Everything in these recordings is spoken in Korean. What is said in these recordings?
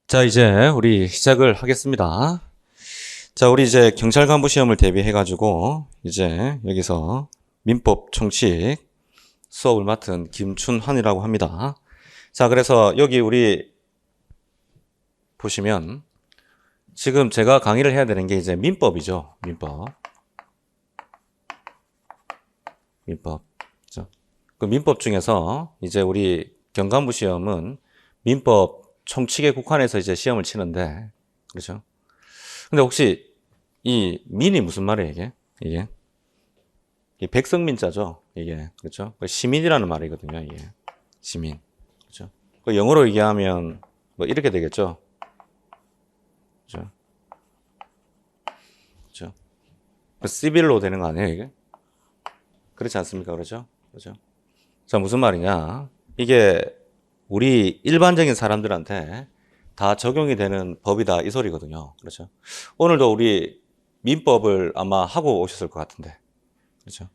자, 이제 우리 시작을 하겠습니다. 자, 우리 이제 경찰 간부 시험을 대비해가지고 이제 여기서 민법 총칙 수업을 맡은 김춘환이라고 합니다. 자, 그래서 여기 우리 보시면 지금 제가 강의를 해야 되는 게 이제 민법이죠. 민법. 그 민법 중에서 이제 우리 경간부 시험은 민법 총칙에 국한해서 이제 시험을 치는데, 그렇죠? 근데 혹시 이 민이 무슨 말이에요, 이게? 이 백성민자죠, 이게. 그렇죠? 시민이라는 말이거든요, 이게. 시민. 그렇죠? 그 영어로 얘기하면 뭐 이렇게 되겠죠? 그렇죠? 그렇죠? 시빌로 되는 거 아니에요, 이게? 그렇지 않습니까? 그렇죠? 그렇죠? 자, 무슨 말이냐? 이게 우리 일반적인 사람들한테 다 적용이 되는 법이다 이 소리거든요. 그렇죠? 오늘도 우리 민법을 아마 하고 오셨을 것 같은데, 그렇죠?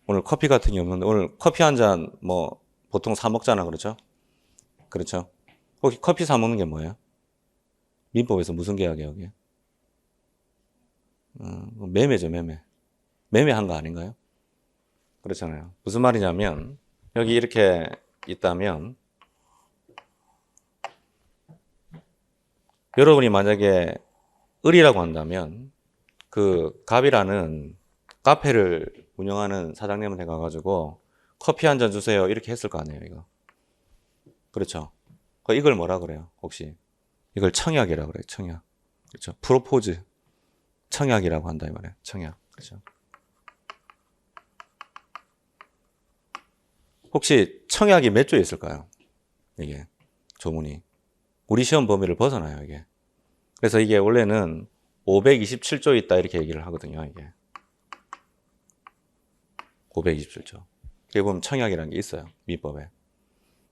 오늘 커피 같은 경우는 오늘 커피 한 잔 뭐 보통 사 먹잖아, 그렇죠? 그렇죠? 혹시 커피 사 먹는 게 뭐예요? 민법에서 무슨 계약이에요, 여기? 매매죠, 매매. 매매한 거 아닌가요? 그렇잖아요. 무슨 말이냐면 여기 이렇게 있다면 여러분이 만약에 을이라고 한다면 그 갑이라는 카페를 운영하는 사장님한테 가가지고 커피 한 잔 주세요 이렇게 했을 거 아니에요, 이거. 그렇죠? 이걸 뭐라 그래요, 혹시? 이걸 청약이라고 그래요, 청약. 그렇죠? 프로포즈. 청약이라고 한다 이 말이에요, 청약. 그렇죠? 혹시 청약이 몇 조에 있을까요? 이게 조문이 우리 시험 범위를 벗어나요, 이게. 그래서 이게 원래는 527조 있다 이렇게 얘기를 하거든요, 이게. 527조. 여기 보면 청약이라는 게 있어요, 민법에.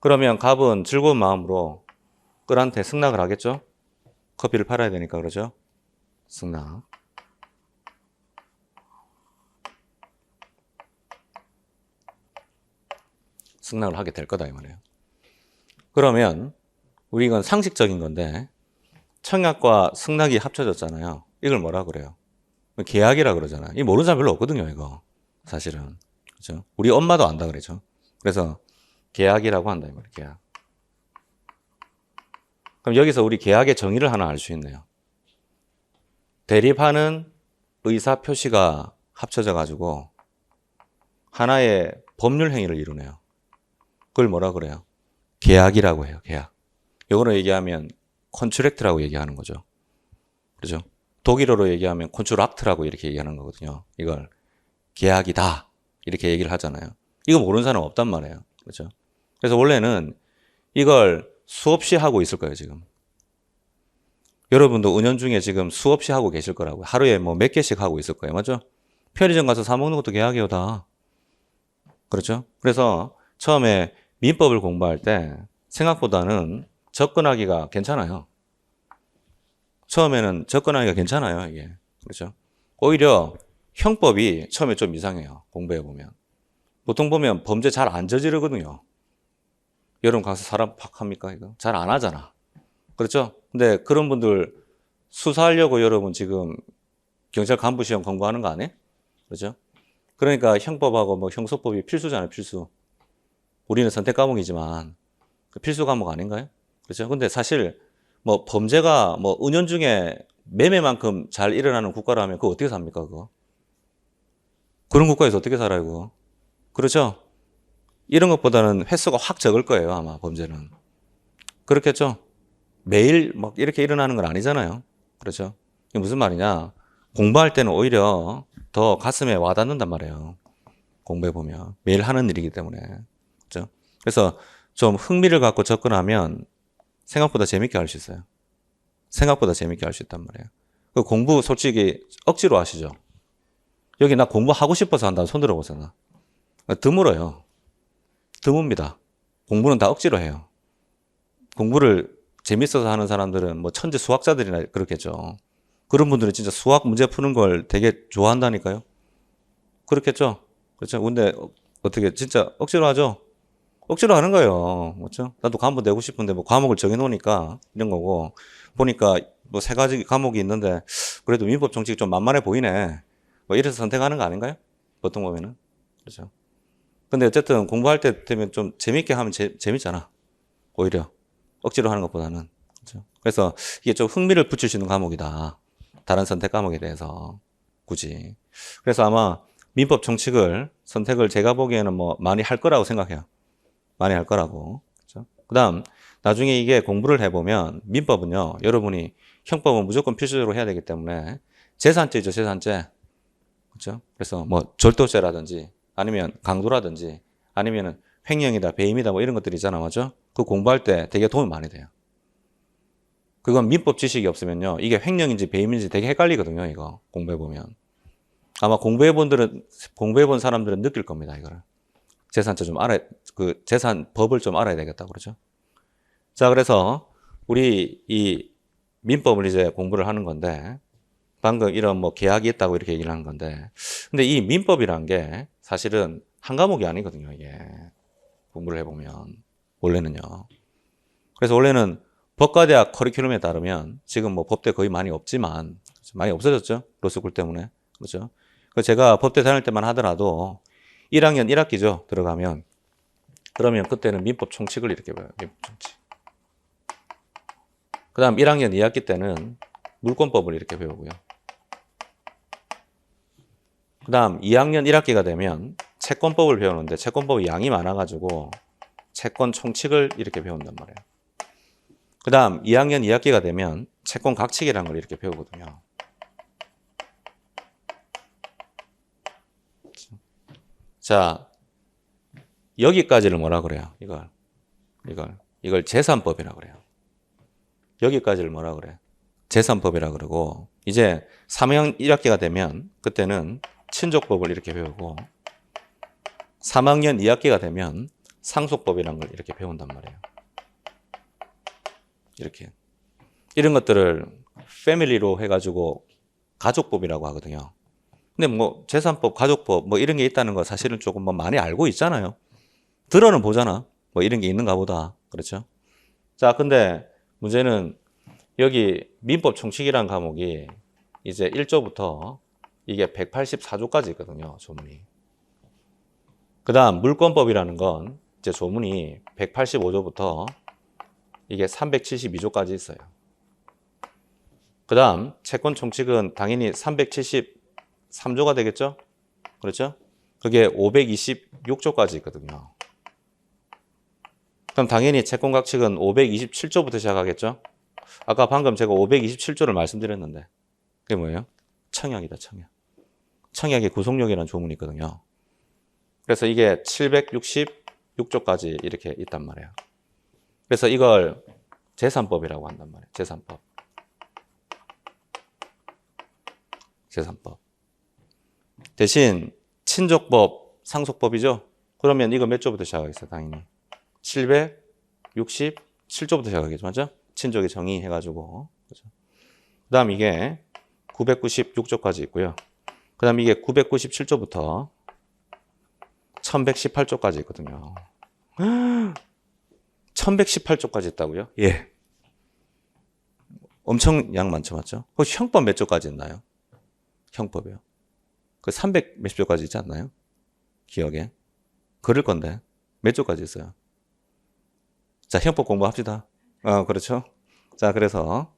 그러면 갑은 즐거운 마음으로 끌한테 승낙을 하겠죠? 커피를 팔아야 되니까, 그러죠? 승낙. 승낙을 하게 될 거다 이 말이에요. 그러면 우리 이건 상식적인 건데 청약과 승낙이 합쳐졌잖아요. 이걸 뭐라 그래요? 계약이라 그러잖아요. 이 모르는 사람 별로 없거든요, 이거. 사실은. 그렇죠? 우리 엄마도 안다 그러죠. 그래서 계약이라고 한다 이 말이에요. 계약. 그럼 여기서 우리 계약의 정의를 하나 알 수 있네요. 대립하는 의사 표시가 합쳐져 가지고 하나의 법률 행위를 이루네요. 그걸 뭐라 그래요? 계약이라고 해요. 계약. 영어로 얘기하면 컨트랙트라고 얘기하는 거죠. 그렇죠? 독일어로 얘기하면 콘트락트라고 이렇게 얘기하는 거거든요. 이걸 계약이다 이렇게 얘기를 하잖아요. 이거 모르는 사람 없단 말이에요. 그렇죠? 그래서 원래는 이걸 수없이 하고 있을 거예요, 지금. 여러분도 은연중에 지금 수없이 하고 계실 거라고요. 하루에 뭐 몇 개씩 하고 있을 거예요. 맞죠? 편의점 가서 사 먹는 것도 계약이요, 다. 그렇죠? 그래서 처음에 민법을 공부할 때 생각보다는 접근하기가 괜찮아요. 처음에는 접근하기가 괜찮아요, 이게. 그렇죠? 오히려 형법이 처음에 좀 이상해요, 공부해보면. 보통 보면 범죄 잘 안 저지르거든요. 여러분 가서 사람 팍 합니까, 이거? 잘 안 하잖아. 그렇죠? 근데 그런 분들 수사하려고 여러분 지금 경찰 간부 시험 공부하는 거 아니에요? 그렇죠? 그러니까 형법하고 뭐 형소법이 필수잖아요, 필수. 우리는 선택 과목이지만 필수 과목 아닌가요? 그렇죠? 근데 사실 뭐 범죄가 뭐 은연중에 매매만큼 잘 일어나는 국가라면 그거 어떻게 삽니까, 그거? 그런 국가에서 어떻게 살아요, 그거? 그렇죠? 이런 것보다는 횟수가 확 적을 거예요, 아마 범죄는. 그렇겠죠? 매일 막 이렇게 일어나는 건 아니잖아요. 그렇죠? 이게 무슨 말이냐? 공부할 때는 오히려 더 가슴에 와닿는단 말이에요. 공부해보면. 매일 하는 일이기 때문에. 그렇죠? 그래서 좀 흥미를 갖고 접근하면 생각보다 재밌게 할 수 있어요. 생각보다 재밌게 할 수 있단 말이에요. 그 공부 솔직히 억지로 하시죠. 여기 나 공부하고 싶어서 한다. 손 들어보세요. 드물어요. 드뭅니다. 공부는 다 억지로 해요. 공부를 재밌어서 하는 사람들은 뭐 천재 수학자들이나 그렇겠죠. 그런 분들은 진짜 수학 문제 푸는 걸 되게 좋아한다니까요. 그렇겠죠. 그렇죠. 근데 어떻게 진짜 억지로 하죠. 억지로 하는 거예요. 그렇죠? 나도 과목 내고 싶은데 뭐 과목을 정해놓으니까 이런 거고 보니까 뭐 세 가지 과목이 있는데 그래도 민법 정책이 좀 만만해 보이네. 뭐 이래서 선택하는 거 아닌가요? 보통 보면은. 그렇죠? 근데 어쨌든 공부할 때 되면 좀 재밌게 하면 재밌잖아. 오히려 억지로 하는 것보다는. 그렇죠? 그래서 이게 좀 흥미를 붙일 수 있는 과목이다. 다른 선택 과목에 대해서 굳이. 그래서 아마 민법 정책을 선택을 제가 보기에는 뭐 많이 할 거라고 생각해요. 많이 할 거라고. 그렇죠? 그다음 나중에 이게 공부를 해보면 민법은요. 여러분이 형법은 무조건 필수적으로 해야 되기 때문에 재산죄죠. 재산죄. 그렇죠? 그래서 뭐 절도죄라든지 아니면 강도라든지 아니면은 횡령이다, 배임이다 뭐 이런 것들이 있잖아. 맞죠? 그 공부할 때 되게 도움이 많이 돼요. 그건 민법 지식이 없으면요. 이게 횡령인지 배임인지 되게 헷갈리거든요. 이거 공부해보면. 아마 공부해본 사람들은 느낄 겁니다. 이거를. 재산죄 좀 그 재산법을 좀 알아야 되겠다. 그러죠? 자, 그래서 우리 이 민법을 이제 공부를 하는 건데 방금 이런 뭐 계약이 있다고 이렇게 얘기를 하는 건데 근데 이 민법이란 게 사실은 한 과목이 아니거든요. 이게 공부를 해보면 원래는요. 그래서 원래는 법과대학 커리큘럼에 따르면 지금 뭐 법대 거의 많이 없지만 많이 없어졌죠. 로스쿨 때문에. 그렇죠? 그 제가 법대 다닐 때만 하더라도 1학년 1학기죠. 들어가면 그러면 그때는 민법 총칙을 이렇게 배워요. 민법 총칙. 그 다음 1학년 2학기 때는 물권법을 이렇게 배우고요. 그 다음 2학년 1학기가 되면 채권법을 배우는데 채권법이 양이 많아가지고 채권 총칙을 이렇게 배운단 말이에요. 그 다음 2학년 2학기가 되면 채권 각칙이라는 걸 이렇게 배우거든요. 자, 여기까지를 뭐라 그래요? 이걸 재산법이라 그래요. 여기까지를 뭐라 그래? 재산법이라 그러고 이제 3학년 1학기가 되면 그때는 친족법을 이렇게 배우고 3학년 2학기가 되면 상속법이라는 걸 이렇게 배운단 말이에요. 이렇게. 이런 것들을 패밀리로 해가지고 가족법이라고 하거든요. 근데 뭐 재산법, 가족법 뭐 이런 게 있다는 거 사실은 조금 뭐 많이 알고 있잖아요. 들어는 보잖아. 뭐 이런 게 있는가 보다. 그렇죠? 자, 근데 문제는 여기 민법 총칙이라는 과목이 이제 1조부터 이게 184조까지 있거든요. 조문이. 그 다음 물권법이라는 건 이제 조문이 185조부터 이게 372조까지 있어요. 그 다음 채권 총칙은 당연히 373조가 되겠죠? 그렇죠? 그게 526조까지 있거든요. 그럼 당연히 채권 각칙은 527조부터 시작하겠죠? 아까 방금 제가 527조를 말씀드렸는데 그게 뭐예요? 청약이다, 청약. 청약의 구속력이라는 조문이 있거든요. 그래서 이게 766조까지 이렇게 있단 말이에요. 그래서 이걸 재산법이라고 한단 말이에요. 재산법. 재산법. 대신 친족법, 상속법이죠? 그러면 이거 몇 조부터 시작하겠어요? 당연히. 767조부터 시작하겠죠. 맞죠? 친족의 정의 해가지고. 그렇죠? 그 다음 이게 996조까지 있고요. 그 다음 이게 997조부터 1118조까지 있거든요. 1118조까지 있다고요? 예. 엄청 양 많죠, 맞죠? 혹시 형법 몇 조까지 있나요? 형법이요. 그 300 몇십 조까지 있지 않나요? 기억에. 그럴 건데. 몇 조까지 있어요? 자, 형법 공부합시다. 그렇죠? 자, 그래서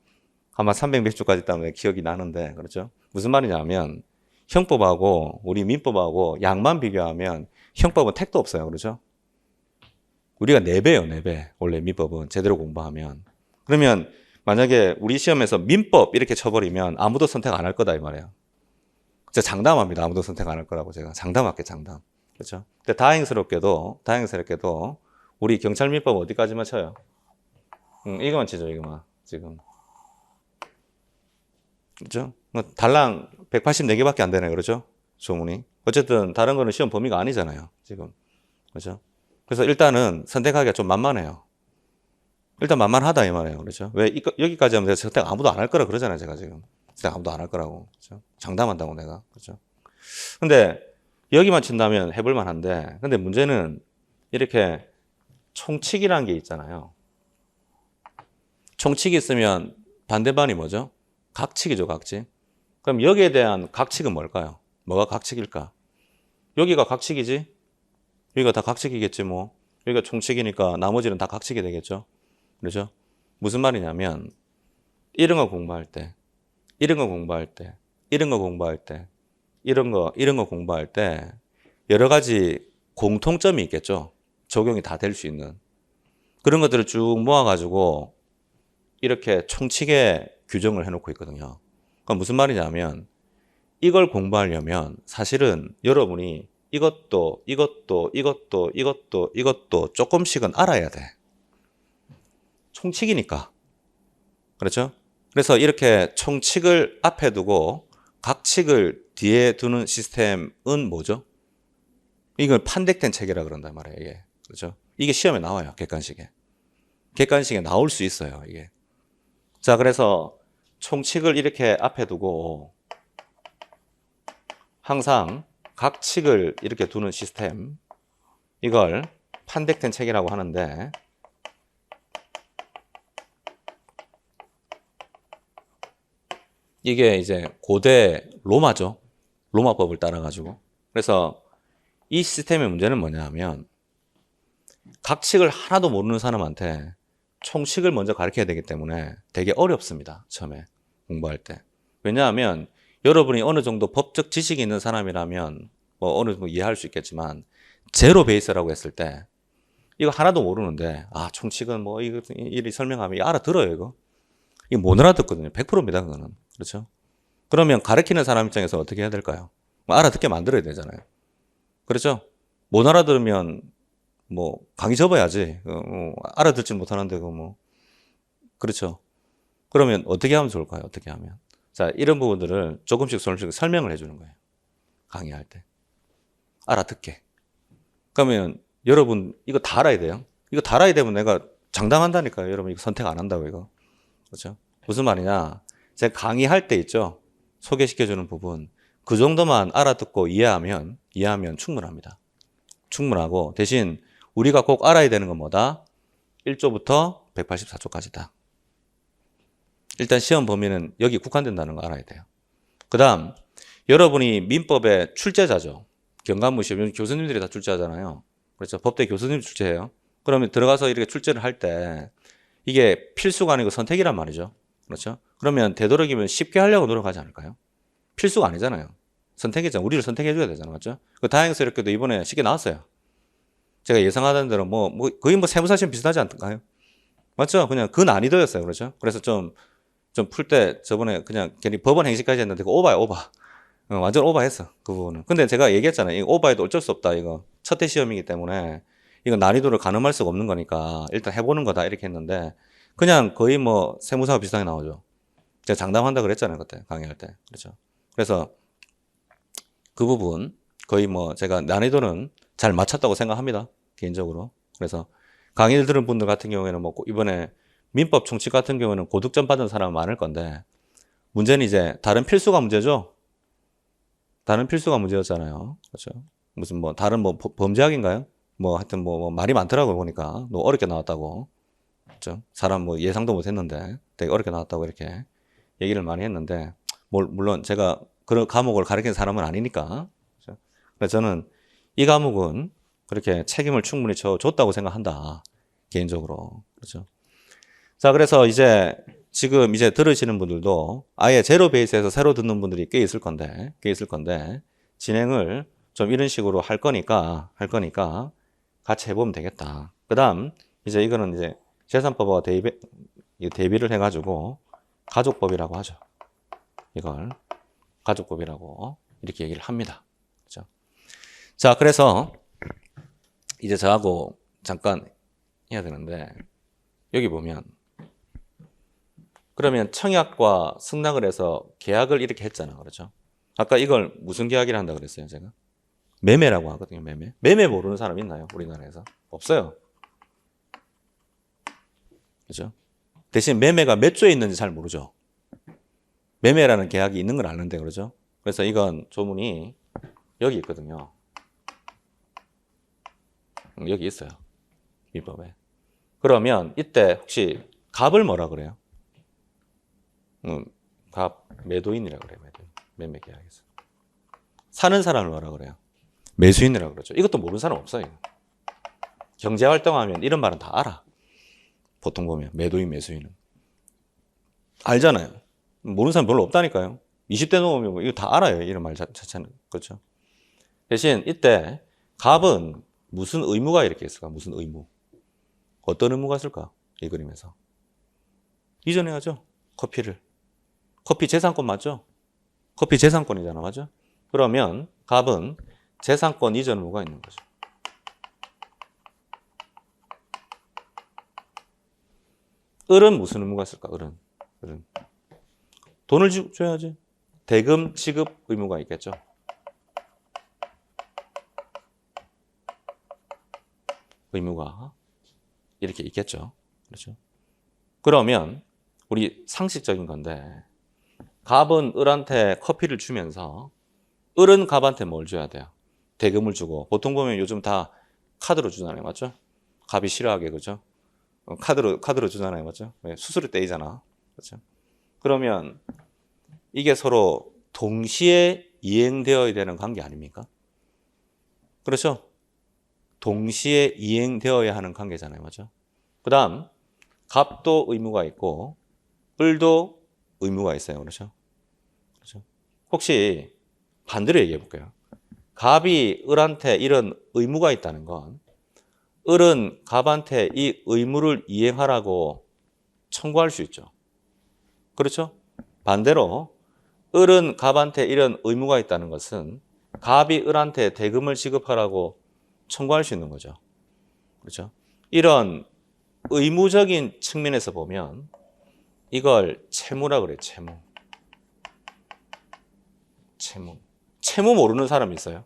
아마 300 몇 조까지 있다면 기억이 나는데, 그렇죠? 무슨 말이냐면, 형법하고 우리 민법하고 양만 비교하면 형법은 택도 없어요. 그렇죠? 우리가 4배예요, 4배. 원래 민법은 제대로 공부하면. 그러면 만약에 우리 시험에서 민법 이렇게 쳐버리면 아무도 선택 안 할 거다 이 말이에요. 진짜 장담합니다. 아무도 선택 안 할 거라고 제가 장담할게 장담. 그렇죠? 근데 다행스럽게도 우리 경찰 민법 어디까지만 쳐요? 이거만 치죠, 이거만 지금. 그렇죠? 달랑 184개밖에 안 되네요. 그렇죠? 조문이. 어쨌든 다른 거는 시험 범위가 아니잖아요. 지금. 그렇죠? 그래서 일단은 선택하기가 좀 만만해요. 일단 만만하다 이 말이에요. 그렇죠? 왜 여기까지 하면 내가 선택 아무도 안 할 거라 그러잖아요. 제가 지금. 선택 아무도 안 할 거라고. 그렇죠? 장담한다고 내가. 그렇죠? 근데 여기만 친다면 해볼 만한데 근데 문제는 이렇게 총칙이라는 게 있잖아요. 총칙이 있으면 반대반이 뭐죠? 각칙이죠, 각칙. 그럼 여기에 대한 각칙은 뭘까요? 뭐가 각칙일까? 여기가 각칙이지? 여기가 다 각칙이겠지 뭐. 여기가 총칙이니까 나머지는 다 각칙이 되겠죠. 그렇죠? 무슨 말이냐면 이런 거 공부할 때, 이런 거 공부할 때, 이런 거 공부할 때, 이런 거 공부할 때 여러 가지 공통점이 있겠죠. 적용이 다 될 수 있는. 그런 것들을 쭉 모아가지고 이렇게 총칙에 규정을 해놓고 있거든요. 그럼 무슨 말이냐면 이걸 공부하려면 사실은 여러분이 이것도 조금씩은 알아야 돼. 총칙이니까. 그렇죠? 그래서 이렇게 총칙을 앞에 두고 각칙을 뒤에 두는 시스템은 뭐죠? 이걸 판택된 체계라 그런단 말이에요. 이게. 그렇죠? 이게 시험에 나와요. 객관식에. 객관식에 나올 수 있어요. 이게. 자, 그래서 총칙을 이렇게 앞에 두고 항상 각칙을 이렇게 두는 시스템, 이걸 판택된 체계라고 하는데, 이게 이제 고대 로마죠. 로마법을 따라가지고. 그래서 이 시스템의 문제는 뭐냐면 각칙을 하나도 모르는 사람한테 총칙을 먼저 가르쳐야 되기 때문에 되게 어렵습니다. 처음에 공부할 때. 왜냐하면 여러분이 어느 정도 법적 지식이 있는 사람이라면 뭐 어느 정도 이해할 수 있겠지만 제로 베이스라고 했을 때 이거 하나도 모르는데 총칙은 뭐 이거 이리 설명하면 이거 알아들어요 이거. 이거 못 알아듣거든요. 100%입니다 그거는. 그렇죠? 그러면 가르치는 사람 입장에서 어떻게 해야 될까요? 뭐 알아듣게 만들어야 되잖아요. 그렇죠? 못 알아들으면 뭐 강의 접어야지. 알아듣지 못하는데 뭐 그렇죠? 그러면 어떻게 하면 좋을까요? 어떻게 하면? 자, 이런 부분들을 조금씩 설명을 해주는 거예요. 강의할 때. 알아듣게. 그러면 여러분 이거 다 알아야 돼요. 이거 다 알아야 되면 내가 장담한다니까요. 여러분 이거 선택 안 한다고 이거. 그렇죠? 무슨 말이냐? 제가 강의할 때 있죠. 소개시켜주는 부분. 그 정도만 알아듣고 이해하면 충분합니다. 충분하고 대신 우리가 꼭 알아야 되는 건 뭐다? 1조부터 184조까지다. 일단 시험 범위는 여기 국한된다는 거 알아야 돼요. 그 다음 여러분이 민법의 출제자죠. 경관무 시험 교수님들이 다 출제하잖아요. 그렇죠. 법대 교수님이 출제해요. 그러면 들어가서 이렇게 출제를 할 때 이게 필수가 아니고 선택이란 말이죠. 그렇죠. 그러면 되도록이면 쉽게 하려고 노력하지 않을까요? 필수가 아니잖아요. 선택이잖아요. 우리를 선택해 줘야 되잖아요. 맞죠? 다행스럽게도 이번에 쉽게 나왔어요. 제가 예상하던 대로 거의 세무사 시험 비슷하지 않던가요? 맞죠? 그냥 그 난이도였어요. 그렇죠? 그래서 좀 풀 때 저번에 그냥 괜히 법원 행시까지 했는데 오바야, 오바. 완전 오바했어. 그 부분은. 근데 제가 얘기했잖아요. 이거 오바해도 어쩔 수 없다. 이거 첫 해 시험이기 때문에 이거 난이도를 가늠할 수가 없는 거니까 일단 해보는 거다. 이렇게 했는데 그냥 거의 세무사와 비슷하게 나오죠. 제가 장담한다 그랬잖아요. 그때 강의할 때. 그렇죠? 그래서 그 부분 거의 제가 난이도는 잘 맞췄다고 생각합니다. 개인적으로. 그래서 강의를 들은 분들 같은 경우에는 이번에 민법 총칙 같은 경우는 고득점 받은 사람은 많을 건데 문제는 이제 다른 필수가 문제죠. 다른 필수가 문제였잖아요. 그렇죠? 무슨 다른 범죄학인가요? 하여튼 말이 많더라고요. 보니까 너무 어렵게 나왔다고. 그렇죠? 사람 예상도 못했는데 되게 어렵게 나왔다고 이렇게 얘기를 많이 했는데 물론 제가 그런 과목을 가르치는 사람은 아니니까. 그렇죠? 그래서 저는 이 과목은 그렇게 책임을 충분히 줬다고 생각한다. 개인적으로. 그렇죠? 자, 그래서 지금 들으시는 분들도 아예 제로 베이스에서 새로 듣는 분들이 꽤 있을 건데 진행을 좀 이런 식으로 할 거니까 같이 해보면 되겠다. 그 다음, 이거는 재산법과 대비를 해가지고 가족법이라고 하죠. 이걸 가족법이라고 이렇게 얘기를 합니다. 그렇죠? 자, 그래서 저하고 잠깐 해야 되는데 여기 보면 그러면 청약과 승낙을 해서 계약을 이렇게 했잖아. 그렇죠? 아까 이걸 무슨 계약이라 한다 그랬어요, 제가? 매매라고 하거든요, 매매. 매매 모르는 사람 있나요? 우리나라에서? 없어요. 그렇죠? 대신 매매가 몇 조에 있는지 잘 모르죠. 매매라는 계약이 있는 걸 아는데, 그렇죠? 그래서 이건 조문이 여기 있거든요. 여기 있어요. 민법에. 그러면 이때 혹시 갑을 뭐라 그래요? 갑 매도인이라 그래요. 매도인. 매매 계약에서. 사는 사람을 뭐라 그래요? 매수인이라 그러죠. 이것도 모르는 사람 없어요. 경제 활동하면 이런 말은 다 알아. 보통 보면 매도인, 매수인은 알잖아요. 모르는 사람 별로 없다니까요. 20대 넘으면 뭐 이거 다 알아요. 이런 말 자체는. 그렇죠. 대신 이때 갑은 무슨 의무가 이렇게 있을까? 무슨 의무? 어떤 의무가 있을까? 이 그림에서. 이전해야죠. 커피를. 커피 재산권 맞죠? 커피 재산권이잖아. 맞죠? 그러면 갑은 재산권 이전 의무가 있는 거죠. 을은 무슨 의무가 있을까? 을은. 돈을 줘야지. 대금 지급 의무가 있겠죠. 의무가 이렇게 있겠죠. 그렇죠? 그러면 우리 상식적인 건데 갑은 을한테 커피를 주면서 을은 갑한테 뭘 줘야 돼요? 대금을 주고 보통 보면 요즘 다 카드로 주잖아요. 맞죠? 갑이 싫어하게 그죠? 카드로 주잖아요. 맞죠? 수수료 떼이잖아. 그렇죠? 그러면 이게 서로 동시에 이행되어야 되는 관계 아닙니까? 그렇죠? 동시에 이행되어야 하는 관계잖아요. 맞죠? 그 다음 갑도 의무가 있고 을도 의무가 있어요. 그렇죠? 그렇죠? 혹시 반대로 얘기해 볼게요. 갑이 을한테 이런 의무가 있다는 건 을은 갑한테 이 의무를 이행하라고 청구할 수 있죠. 그렇죠? 반대로 을은 갑한테 이런 의무가 있다는 것은 갑이 을한테 대금을 지급하라고 청구할 수 있는 거죠. 그렇죠? 이런 의무적인 측면에서 보면 이걸 채무라 그래요. 채무 모르는 사람 있어요?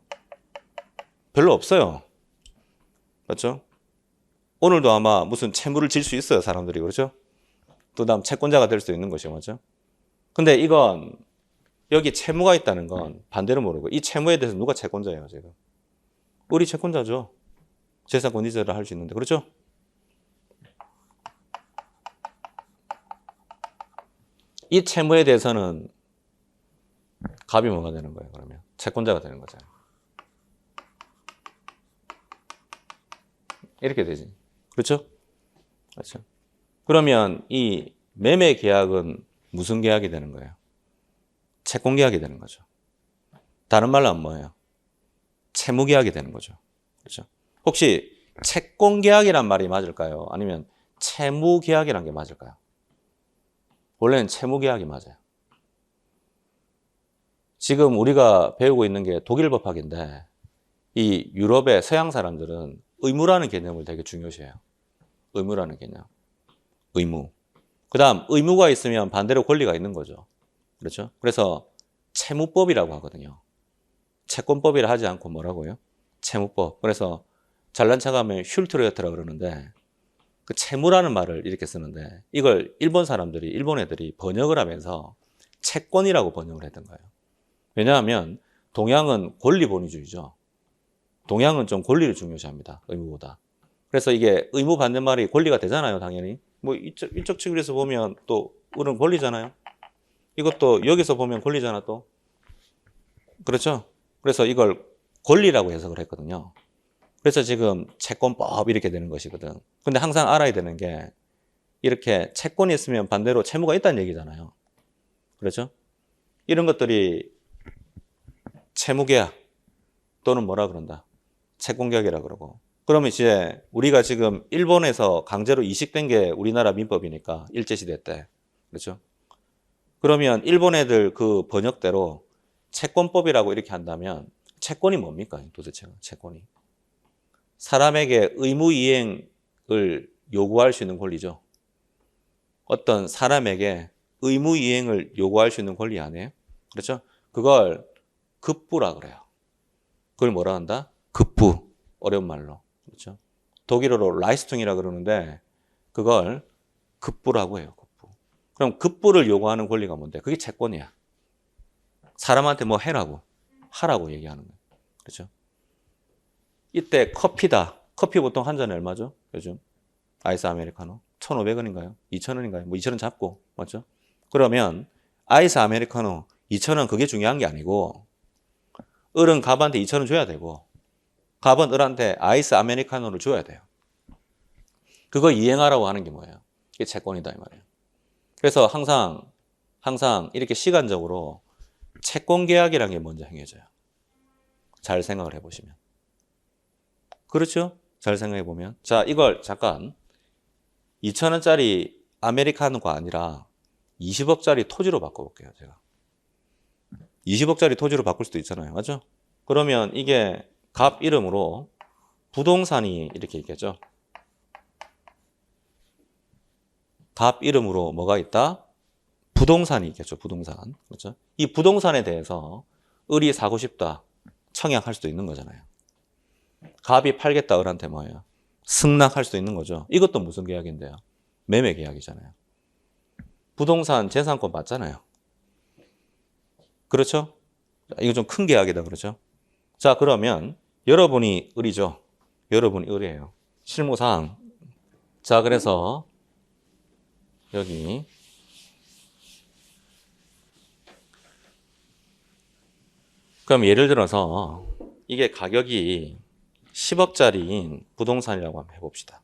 별로 없어요. 맞죠? 오늘도 아마 무슨 채무를 질 수 있어요. 사람들이. 그렇죠? 또 다음 채권자가 될 수 있는 것이죠. 맞죠? 근데 이건 여기 채무가 있다는 건 반대로 모르고 이 채무에 대해서 누가 채권자예요? 지금 을이 채권자죠. 재산권 이전을 할 수 있는데. 그렇죠? 이 채무에 대해서는 갑이 뭐가 되는 거예요? 그러면 채권자가 되는 거잖아요. 이렇게 되지. 그렇죠? 그렇죠. 그러면 이 매매 계약은 무슨 계약이 되는 거예요? 채권 계약이 되는 거죠. 다른 말로 하면 뭐예요? 채무 계약이 되는 거죠. 그렇죠? 혹시 채권 계약이란 말이 맞을까요? 아니면 채무 계약이란 게 맞을까요? 원래는 채무 계약이 맞아요. 지금 우리가 배우고 있는 게 독일 법학인데 이 유럽의 서양 사람들은 의무라는 개념을 되게 중요시해요. 의무라는 개념. 의무. 그 다음 의무가 있으면 반대로 권리가 있는 거죠. 그렇죠? 그래서 채무법이라고 하거든요. 채권법이라 하지 않고 뭐라고요? 채무법. 그래서 잘난 척하면 슐트레어트라 그러는데 그 채무라는 말을 이렇게 쓰는데 이걸 일본 사람들이 일본 애들이 번역을 하면서 채권이라고 번역을 했던 거예요. 왜냐하면 동양은 권리본위주의죠. 동양은 좀 권리를 중요시합니다. 의무보다. 그래서 이게 의무 받는 말이 권리가 되잖아요. 당연히. 뭐 이쪽 측에서 보면 또 을은 권리잖아요. 이것도 여기서 보면 권리잖아 또. 그렇죠? 그래서 이걸 권리라고 해석을 했거든요. 그래서 지금 채권법 이렇게 되는 것이거든. 근데 항상 알아야 되는 게 이렇게 채권이 있으면 반대로 채무가 있다는 얘기잖아요. 그렇죠? 이런 것들이 채무계약 또는 뭐라 그런다? 채권계약이라 그러고. 그러면 이제 우리가 지금 일본에서 강제로 이식된 게 우리나라 민법이니까 일제시대 때. 그렇죠? 그러면 일본 애들 그 번역대로 채권법이라고 이렇게 한다면 채권이 뭡니까? 도대체가 채권이. 사람에게 의무 이행을 요구할 수 있는 권리죠. 어떤 사람에게 의무 이행을 요구할 수 있는 권리 아니에요? 그렇죠? 그걸 급부라 그래요. 그걸 뭐라 한다? 급부. 어려운 말로. 그렇죠? 독일어로 라이스퉁이라 그러는데 그걸 급부라고 해요. 급부. 그럼 급부를 요구하는 권리가 뭔데? 그게 채권이야. 사람한테 뭐 해라고, 하라고 얘기하는 거예요. 그렇죠? 이때 커피다. 커피 보통 한 잔에 얼마죠? 요즘 아이스 아메리카노 1,500원인가요? 2,000원인가요? 뭐 2,000원 잡고 맞죠? 그러면 아이스 아메리카노 2,000원 그게 중요한 게 아니고 을은 갑한테 2,000원 줘야 되고 갑은 을한테 아이스 아메리카노를 줘야 돼요. 그거 이행하라고 하는 게 뭐예요? 이게 채권이다 이 말이에요. 그래서 항상 이렇게 시간적으로 채권 계약이라는 게 먼저 행해져요. 잘 생각을 해보시면. 그렇죠? 잘 생각해 보면. 자, 이걸 잠깐 2,000원짜리 아메리카노가 아니라 20억짜리 토지로 바꿔볼게요, 제가. 20억짜리 토지로 바꿀 수도 있잖아요. 맞죠? 그러면 이게 갑 이름으로 부동산이 이렇게 있겠죠? 갑 이름으로 뭐가 있다? 부동산이 있겠죠, 부동산. 그렇죠? 이 부동산에 대해서 을이 사고 싶다. 청약할 수도 있는 거잖아요. 갑이 팔겠다 을한테 뭐예요? 승낙할 수도 있는 거죠. 이것도 무슨 계약인데요? 매매 계약이잖아요. 부동산 재산권 맞잖아요. 그렇죠? 이거 좀 큰 계약이다 그렇죠? 자, 그러면 여러분이 을이죠. 여러분이 을이에요. 실무상. 자, 그래서 여기 그럼 예를 들어서 이게 가격이 10억짜리인 부동산이라고 한번 해봅시다.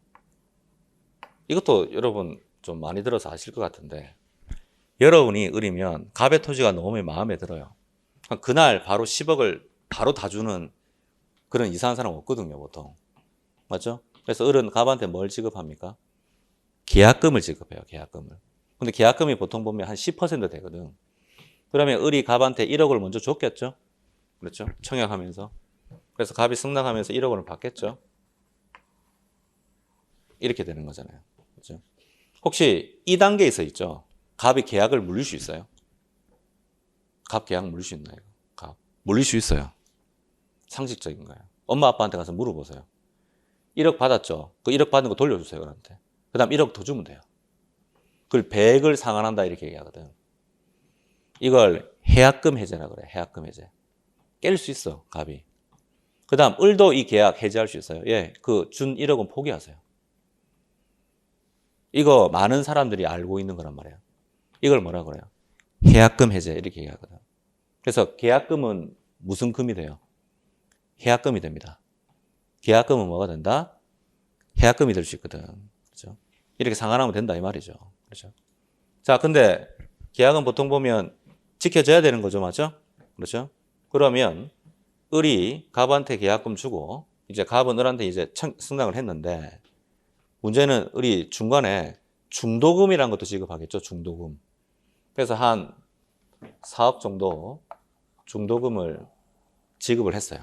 이것도 여러분 좀 많이 들어서 아실 것 같은데 여러분이 을이면 갑의 토지가 너무 마음에 들어요. 그날 바로 10억을 바로 다 주는 그런 이상한 사람 없거든요, 보통. 맞죠? 그래서 을은 갑한테 뭘 지급합니까? 계약금을 지급해요, 계약금을. 근데 계약금이 보통 보면 한 10% 되거든. 그러면 을이 갑한테 1억을 먼저 줬겠죠? 그렇죠? 청약하면서. 그래서 갑이 승낙하면서 1억 원을 받겠죠? 이렇게 되는 거잖아요. 그렇죠? 혹시 이 단계에서 있죠? 갑이 계약을 물릴 수 있어요? 갑 계약 물릴 수 있나요? 갑. 물릴 수 있어요. 상식적인 거예요. 엄마 아빠한테 가서 물어보세요. 1억 받았죠? 그 1억 받은 거 돌려주세요, 그한테. 그 다음 1억 더 주면 돼요. 그걸 100을 상환한다 이렇게 얘기하거든. 이걸 해약금 해제라 그래, 해약금 해제. 깰 수 있어, 갑이. 그 다음 을도 이 계약 해지할 수 있어요. 예, 그 준 1억은 포기하세요. 이거 많은 사람들이 알고 있는 거란 말이에요. 이걸 뭐라 그래요? 해약금 해제 이렇게 얘기하거든. 그래서 계약금은 무슨 금이 돼요? 해약금이 됩니다. 계약금은 뭐가 된다? 해약금이 될 수 있거든. 그렇죠? 이렇게 상환하면 된다 이 말이죠. 그렇죠? 자, 근데 계약은 보통 보면 지켜져야 되는 거죠, 맞죠? 그렇죠? 그러면 을이 갑한테 계약금 주고 이제 갑은 을한테 이제 승낙을 했는데 문제는 을이 중간에 중도금이라는 것도 지급하겠죠, 중도금. 그래서 한 4억 정도 중도금을 지급을 했어요.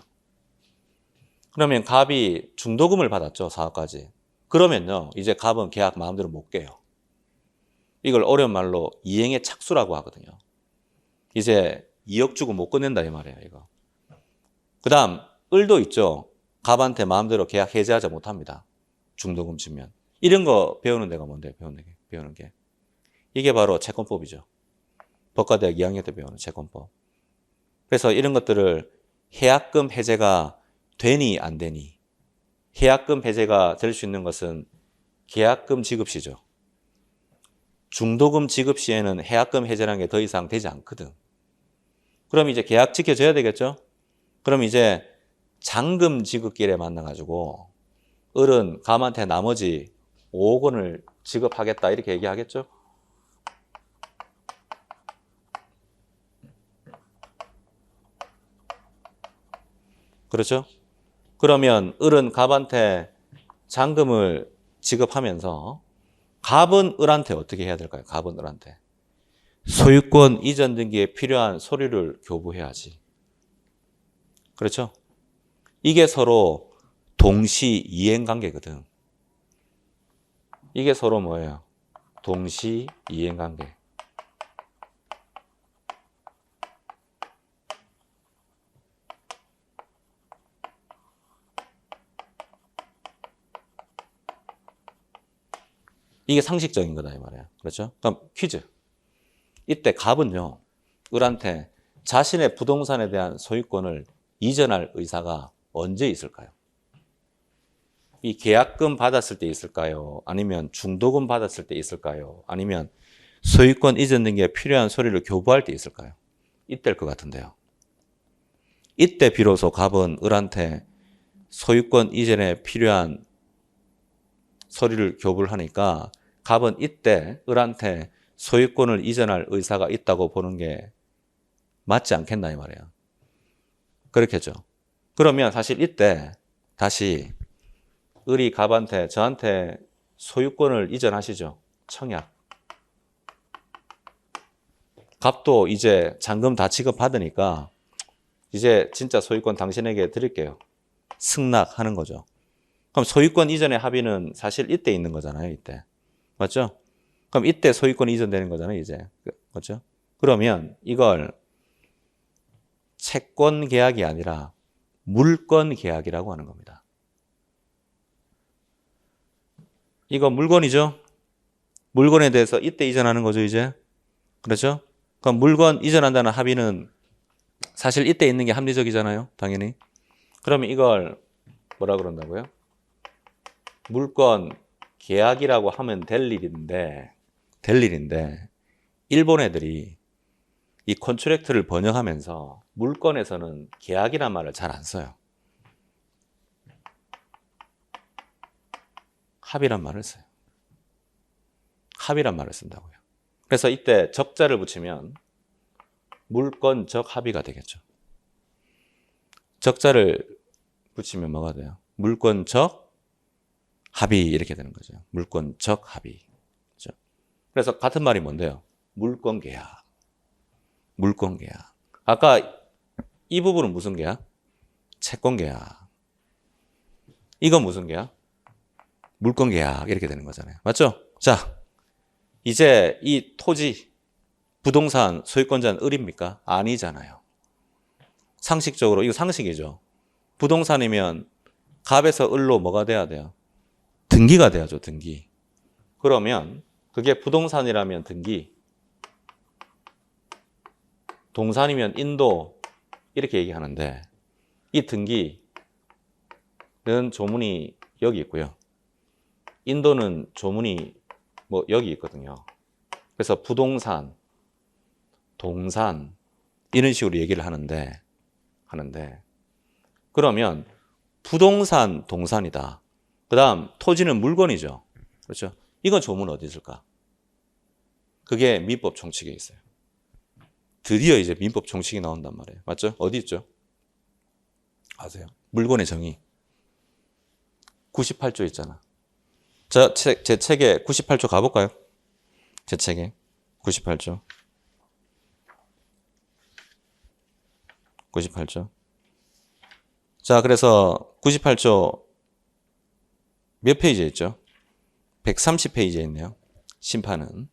그러면 갑이 중도금을 받았죠, 4억까지. 그러면요, 이제 갑은 계약 마음대로 못 깨요. 이걸 어려운 말로 이행의 착수라고 하거든요. 이제 2억 주고 못 끝낸다 이 말이에요, 이거. 그 다음 을도 있죠. 갑한테 마음대로 계약 해지하지 못합니다. 중도금 치면. 이런 거 배우는 데가 뭔데, 배우는 게. 이게 바로 채권법이죠. 법과대학 2학년 때 배우는 채권법. 그래서 이런 것들을 해약금 해제가 되니 안 되니. 해약금 해제가 될 수 있는 것은 계약금 지급 시죠. 중도금 지급 시에는 해약금 해제라는 게 더 이상 되지 않거든. 그럼 이제 계약 지켜줘야 되겠죠? 그럼 이제 잔금 지급길에 만나가지고 을은 갑한테 나머지 5억 원을 지급하겠다 이렇게 얘기하겠죠? 그렇죠? 그러면 을은 갑한테 잔금을 지급하면서 갑은 을한테 어떻게 해야 될까요? 갑은 을한테. 소유권 이전 등기에 필요한 서류를 교부해야지. 그렇죠? 이게 서로 동시 이행 관계거든. 이게 서로 뭐예요? 동시 이행 관계. 이게 상식적인 거다 이 말이야. 그렇죠? 그럼 퀴즈. 이때 갑은요, 을한테 자신의 부동산에 대한 소유권을 이전할 의사가 언제 있을까요? 이 계약금 받았을 때 있을까요? 아니면 중도금 받았을 때 있을까요? 아니면 소유권 이전 등기에 필요한 서류를 교부할 때 있을까요? 이때일 것 같은데요. 이때 비로소 갑은 을한테 소유권 이전에 필요한 서류를 교부를 하니까 갑은 이때 을한테 소유권을 이전할 의사가 있다고 보는 게 맞지 않겠나 이 말이에요. 그렇겠죠. 그러면 사실 이때 다시 을이 갑한테 저한테 소유권을 이전하시죠. 청약. 갑도 이제 잔금 다 지급받으니까 이제 진짜 소유권 당신에게 드릴게요. 승낙하는 거죠. 그럼 소유권 이전의 합의는 사실 이때 있는 거잖아요. 이때. 맞죠? 그럼 이때 소유권 이전되는 거잖아요. 이제. 맞죠? 그러면 이걸 채권 계약이 아니라 물권 계약이라고 하는 겁니다. 이거 물건이죠? 물건에 대해서 이때 이전하는 거죠, 이제. 그렇죠? 그럼 물건 이전한다는 합의는 사실 이때 있는 게 합리적이잖아요, 당연히. 그러면 이걸 뭐라 그런다고요? 물권 계약이라고 하면 될 일인데 일본 애들이 이 컨트랙트를 번역하면서 물권에서는 계약이란 말을 잘 안 써요. 합의란 말을 써요. 합의란 말을 쓴다고요. 그래서 이때 적자를 붙이면 물권적 합의가 되겠죠. 적자를 붙이면 뭐가 돼요? 물권적 합의 이렇게 되는 거죠. 물권적 합의. 그렇죠? 그래서 같은 말이 뭔데요? 물권 계약. 물권 계약. 아까 이 부분은 무슨 계약? 채권 계약. 이건 무슨 계약? 물권 계약 이렇게 되는 거잖아요. 맞죠? 자, 이제 이 토지, 부동산 소유권자는 을입니까? 아니잖아요. 상식적으로 이거 상식이죠. 부동산이면 갑에서 을로 뭐가 돼야 돼요? 등기가 돼야죠. 등기. 그러면 그게 부동산이라면 등기, 동산이면 인도 이렇게 얘기하는데 이 등기는 조문이 여기 있고요. 인도는 조문이 뭐 여기 있거든요. 그래서 부동산, 동산 이런 식으로 얘기를 하는데 그러면 부동산, 동산이다. 그 다음 토지는 물건이죠. 그렇죠? 이건 조문 어디 있을까? 그게 민법 총칙에 있어요. 드디어 이제 민법 총칙이 나온단 말이에요. 맞죠? 어디 있죠? 아세요? 물건의 정의. 98조 있잖아. 제 책에 98조 가볼까요? 제 책에 98조. 98조. 자, 그래서 98조 몇 페이지에 있죠? 130페이지에 있네요. 심판은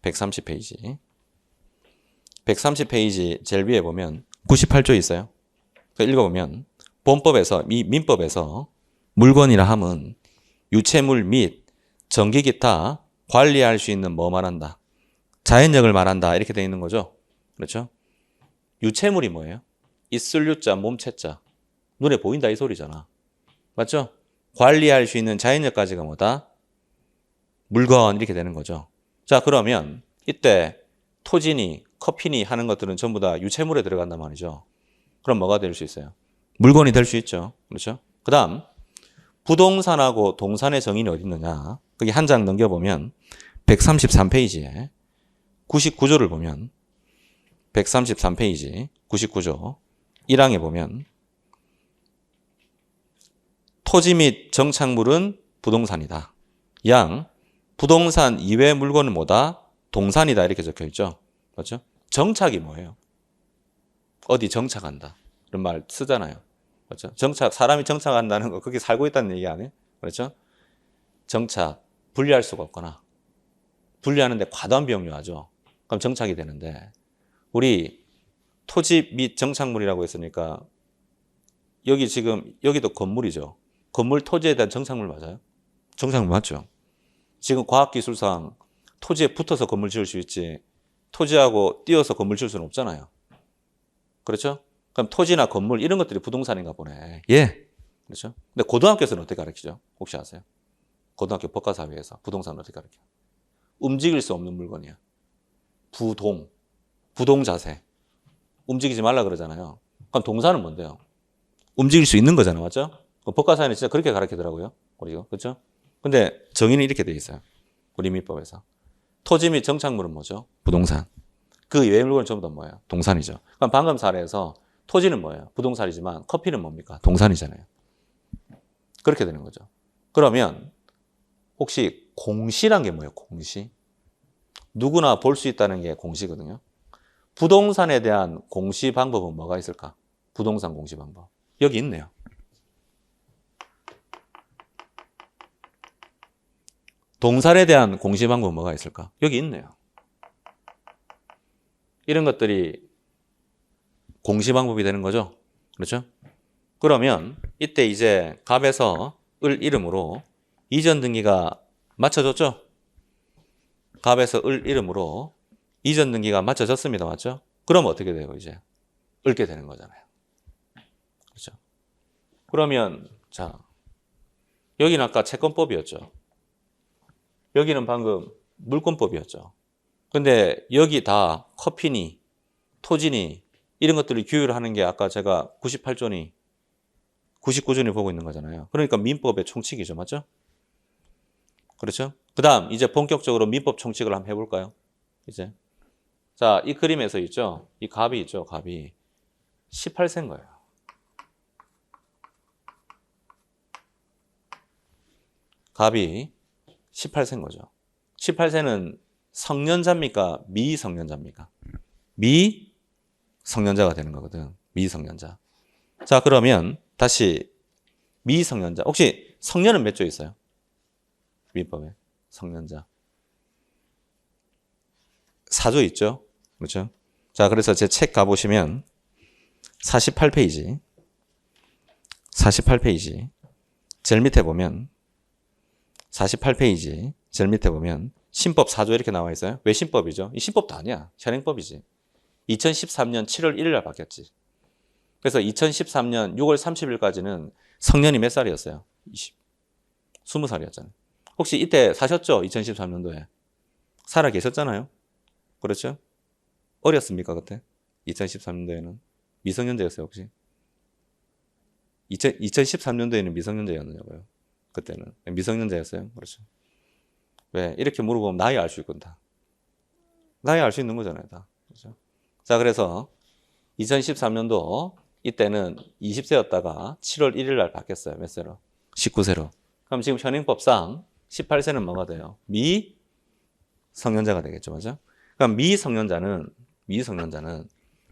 130페이지. 130페이지 제일 위에 보면 98조 있어요. 읽어보면 본법에서 이 민법에서 물건이라 함은 유체물 및 전기 기타 관리할 수 있는 뭐 말한다? 자연력을 말한다. 이렇게 되어 있는 거죠. 그렇죠? 유체물이 뭐예요? 있을 유자, 몸체자. 눈에 보인다 이 소리잖아. 맞죠? 관리할 수 있는 자연력까지가 뭐다? 물건 이렇게 되는 거죠. 자, 그러면 이때 토지니 커피니 하는 것들은 전부 다 유체물에 들어간단 말이죠. 그럼 뭐가 될 수 있어요? 물건이 될 수 있죠. 그렇죠? 그 다음 부동산하고 동산의 정의는 어디 있느냐? 거기 한 장 넘겨보면 133페이지에 99조를 보면 133페이지 99조 1항에 보면 토지 및 정착물은 부동산이다. 양 부동산 이외의 물건은 뭐다? 동산이다 이렇게 적혀 있죠. 그렇죠? 정착이 뭐예요? 어디 정착한다. 이런 말 쓰잖아요. 그렇죠? 정착, 사람이 정착한다는 거, 거기 살고 있다는 얘기 아니에요? 그렇죠? 정착, 분리할 수가 없거나, 분리하는데 과도한 비용 요하죠. 그럼 정착이 되는데, 우리 토지 및 정착물이라고 했으니까, 여기 지금, 여기도 건물이죠. 건물 토지에 대한 정착물 맞아요? 정착물 맞죠? 지금 과학기술상 토지에 붙어서 건물 지을 수 있지, 토지하고 띄어서 건물 지을 수는 없잖아요. 그렇죠? 그럼 토지나 건물 이런 것들이 부동산인가 보네. 예. 그렇죠? 근데 고등학교에서는 어떻게 가르치죠? 혹시 아세요? 고등학교 법과사회에서 부동산을 어떻게 가르쳐요? 움직일 수 없는 물건이야. 부동 자세. 움직이지 말라 그러잖아요. 그럼 동사는 뭔데요? 움직일 수 있는 거잖아, 맞죠? 법과사회는 진짜 그렇게 가르치더라고요. 우리가 그렇죠? 근데 정의는 이렇게 돼 있어요. 우리 민법에서. 토지 및 정착물은 뭐죠? 부동산. 그 외의 물건은 전부 다 뭐예요? 동산이죠. 그럼 방금 사례에서 토지는 뭐예요? 부동산이지만 커피는 뭡니까? 동산이잖아요. 그렇게 되는 거죠. 그러면 혹시 공시란 게 뭐예요? 공시? 누구나 볼 수 있다는 게 공시거든요. 부동산에 대한 공시 방법은 뭐가 있을까? 부동산 공시 방법. 여기 있네요. 동산에 대한 공시 방법은 뭐가 있을까? 여기 있네요. 이런 것들이 공시 방법이 되는 거죠. 그렇죠? 그러면 이때 이제 갑에서 을 이름으로 이전 등기가 맞춰졌죠? 갑에서 을 이름으로 이전 등기가 맞춰졌습니다. 맞죠? 그럼 어떻게 돼요, 이제? 읊게 되는 거잖아요. 그렇죠? 그러면, 자, 여기는 아까 채권법이었죠. 여기는 방금 물권법이었죠. 근데 여기 다 커피니, 토지니, 이런 것들을 규율하는 게 아까 제가 98조니, 99조니 보고 있는 거잖아요. 그러니까 민법의 총칙이죠. 맞죠? 그렇죠? 그 다음, 이제 본격적으로 민법 총칙을 한번 해볼까요? 이제. 자, 이 그림에서 있죠? 이 갑이 있죠? 갑이 18세인 거예요. 갑이 18세인 거죠. 18세는 성년자입니까? 미성년자입니까? 미성년자가 되는 거거든. 미성년자. 자, 그러면 다시 미성년자. 혹시 성년은 몇 조 있어요? 민법에. 성년자. 4조 있죠? 그렇죠? 자, 그래서 제 책 가보시면 48페이지. 48페이지. 제일 밑에 보면 48페이지. 제일 밑에 보면 신법 4조 이렇게 나와 있어요. 왜 신법이죠? 이 신법도 아니야. 현행법이지. 2013년 7월 1일 날 바뀌었지. 그래서 2013년 6월 30일까지는 성년이 몇 살이었어요? 20살이었잖아요. 혹시 이때 사셨죠? 2013년도에. 살아 계셨잖아요. 그렇죠? 어렸습니까, 그때? 2013년도에는. 미성년자였어요, 혹시? 2013년도에는 미성년자였느냐고요. 그때는. 미성년자였어요. 그렇죠. 왜? 이렇게 물어보면 나이 알 수 있거든, 다. 나이 알 수 있는 거잖아요, 다. 그렇죠? 자, 그래서 2013년도 이때는 20세였다가 7월 1일 날 바뀌었어요. 몇 세로? 19세로. 그럼 지금 현행법상 18세는 뭐가 돼요? 미성년자가 되겠죠. 맞죠? 그럼 미성년자는